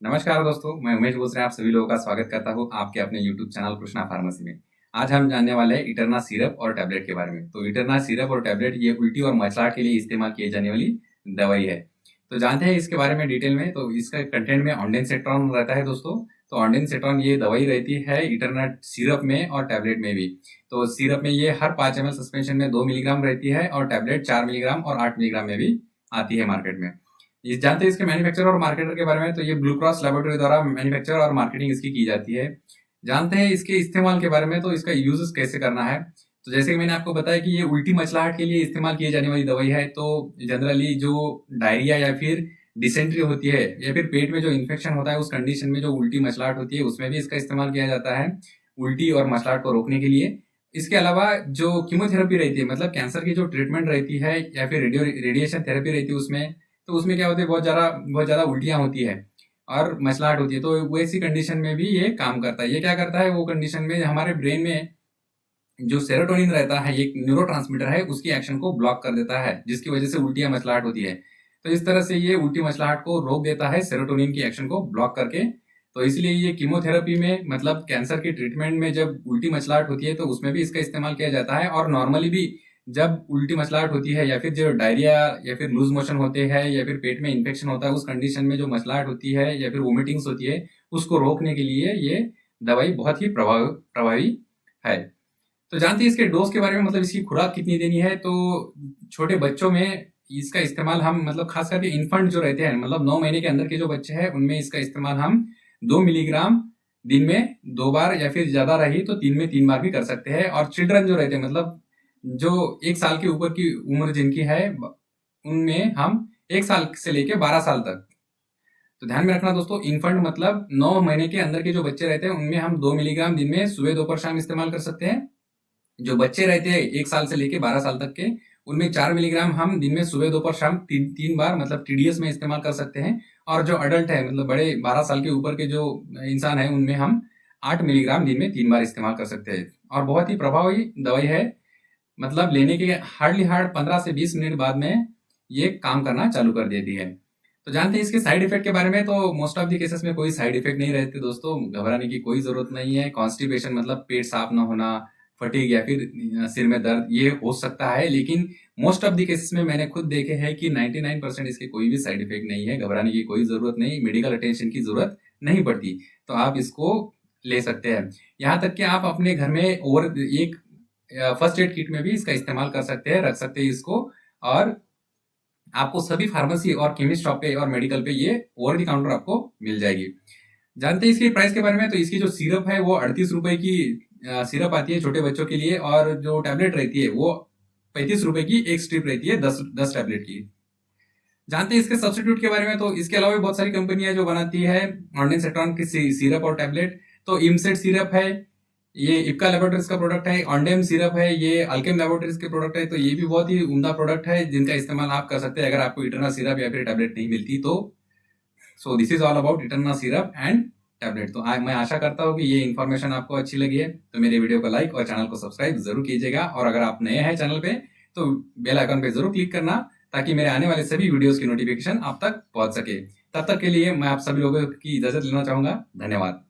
नमस्कार दोस्तों, मैं उमेश बोस रहे आप सभी लोगों का स्वागत करता हूँ आपके अपने यूट्यूब चैनल कृष्णा फार्मेसी में। आज हम जानने वाले हैं इटरना सिरप और टैबलेट के बारे में। तो इटरना सिरप और टैबलेट ये उल्टी और मचलाहट के लिए इस्तेमाल किए जाने वाली दवाई है। तो जानते हैं इसके बारे में डिटेल में। तो इसका कंटेंट में ऑन्डेंसेट्रॉन रहता है दोस्तों। तो ऑन्डेंसेट्रॉन ये दवाई रहती है इटरना सिरप में और टैबलेट में भी। तो सिरप में ये हर 5 ml सस्पेंशन में 2 मिलीग्राम रहती है और टैबलेट 4 मिलीग्राम और 8 मिलीग्राम में भी आती है मार्केट में। ये जानते हैं इसके मैन्युफैक्चरर और मार्केटर के बारे में। तो ये ब्लू क्रॉस लैबोरेटरी द्वारा मैन्युफैक्चर और मार्केटिंग इसकी की जाती है। जानते हैं इसके इस्तेमाल के बारे में। तो इसका यूजेस कैसे करना है। तो जैसे कि मैंने आपको बताया कि ये उल्टी मचलाहट के लिए इस्तेमाल की जाने वाली दवाई है। तो जनरली जो डायरिया या फिर डिसेंट्री होती है या फिर पेट में जो इन्फेक्शन होता है उस कंडीशन में जो उल्टी मचलाहट होती है उसमें भी इसका इस्तेमाल किया जाता है उल्टी और मचलाहट को रोकने के लिए। इसके अलावा जो कीमोथेरेपी रहती है, मतलब कैंसर की जो ट्रीटमेंट रहती है या फिर रेडिएशन थेरेपी रहती है उसमें, तो उसमें क्या होता है बहुत ज़्यादा उल्टियाँ होती है और मसलाहट होती है। तो वैसी कंडीशन में भी ये काम करता है। ये क्या करता है, वो कंडीशन में हमारे ब्रेन में जो सेरोटोनिन रहता है, एक न्यूरोट्रांसमीटर है, उसकी एक्शन को ब्लॉक कर देता है, जिसकी वजह से उल्टियाँ मसलाहट होती है। तो इस तरह से ये उल्टी मसलाहट को रोक देता है सेरोटोनिन की एक्शन को ब्लॉक करके। तो इसलिए ये कीमोथेरेपी में, मतलब कैंसर की ट्रीटमेंट में जब उल्टी मसलाहट होती है तो उसमें भी इसका इस्तेमाल किया जाता है। और नॉर्मली भी जब उल्टी मसलाहट होती है या फिर जो डायरिया या फिर लूज मोशन होते हैं या फिर पेट में इन्फेक्शन होता है उस कंडीशन में जो मसलाहट होती है या फिर वोमिटिंग्स होती है, उसको रोकने के लिए ये दवाई बहुत ही प्रभावी है। तो जानते हैं इसके डोज के बारे में, मतलब इसकी खुराक कितनी देनी है। तो छोटे बच्चों में इसका इस्तेमाल हम, मतलब खास करके इन्फेंट जो रहते हैं, मतलब 9 महीने के अंदर के जो बच्चे हैं, उनमें इसका इस्तेमाल हम 2 मिलीग्राम दिन में 2 बार या फिर ज्यादा रही तो 3 में 3 बार भी कर सकते हैं। और चिल्ड्रन जो रहते हैं, मतलब जो 1 साल के ऊपर की उम्र जिनकी है, उनमें हम 1 साल से लेके 12 साल तक। तो ध्यान में रखना दोस्तों, इन्फेंट मतलब 9 महीने के अंदर के जो बच्चे रहते हैं उनमें हम 2 मिलीग्राम दिन में सुबह दोपहर शाम इस्तेमाल कर सकते हैं। जो बच्चे रहते हैं 1 साल से लेके 12 साल तक के, उनमें 4 मिलीग्राम हम दिन में सुबह दोपहर शाम 3 बार, मतलब टीडीएस में इस्तेमाल कर सकते हैं। और जो अडल्ट है, मतलब बड़े 12 साल के ऊपर के जो इंसान है, उनमें हम 8 मिलीग्राम दिन में 3 बार इस्तेमाल कर सकते हैं। और बहुत ही प्रभावी दवाई है, मतलब लेने के हार्डली 15 से 20 मिनट बाद में ये काम करना चालू कर देती है। तो जानते हैं इसके साइड इफेक्ट के बारे में। तो मोस्ट ऑफ द केसेस में कोई साइड इफेक्ट नहीं रहते दोस्तों, घबराने की कोई जरूरत नहीं है। कॉन्स्टिपेशन मतलब पेट साफ ना होना, फटीग या फिर सिर में दर्द, ये हो सकता है, लेकिन मोस्ट ऑफ द केसेस में मैंने खुद देखे हैं कि 99% इसके कोई भी साइड इफेक्ट नहीं है। घबराने की कोई जरूरत नहीं, मेडिकल अटेंशन की जरूरत नहीं पड़ती। तो आप इसको ले सकते हैं। यहाँ तक कि आप अपने घर में और एक फर्स्ट एड किट में भी इसका इस्तेमाल कर सकते हैं, रख सकते हैं इसको। और आपको सभी फार्मेसी और केमिस्ट शॉप पे और मेडिकल पे ये ओवर द काउंटर आपको मिल जाएगी। जानते हैं इसकी प्राइस के बारे में। तो इसकी जो सिरप है वो 38 रुपए की सिरप आती है छोटे बच्चों के लिए, और जो टैबलेट रहती है वो 35 रुपए की एक स्ट्रिप रहती है, 10 टैबलेट की। जानते हैं इसके सब्स्टिट्यूट के बारे में। तो इसके अलावा भी बहुत सारी कंपनियां जो बनाती है ऑन्डेंसेट्रॉन की सिरप और टैबलेट। तो इमसेट सिरप है, ये इप्का लेबोरेटरीज का प्रोडक्ट है। ऑन्डेम सिरप है, ये अल्केम लेबोरेटरीज के प्रोडक्ट है। तो ये भी बहुत ही उम्दा प्रोडक्ट है जिनका इस्तेमाल आप कर सकते हैं अगर आपको इटरना सिरप या फिर टैबलेट नहीं मिलती तो। So this is all about इटरना सिरप एंड टैबलेट। तो मैं आशा करता हूँ कि ये इन्फॉर्मेशन आपको अच्छी लगी है। तो मेरे वीडियो को लाइक और चैनल को सब्सक्राइब जरूर कीजिएगा। और अगर आप नए हैं चैनल पे तो बेल आइकन पे जरूर क्लिक करना, ताकि मेरे आने वाले सभी वीडियोस की नोटिफिकेशन आप तक पहुंच सके। तब तक के लिए मैं आप सभी लोगों की इजाजत लेना चाहूंगा। धन्यवाद।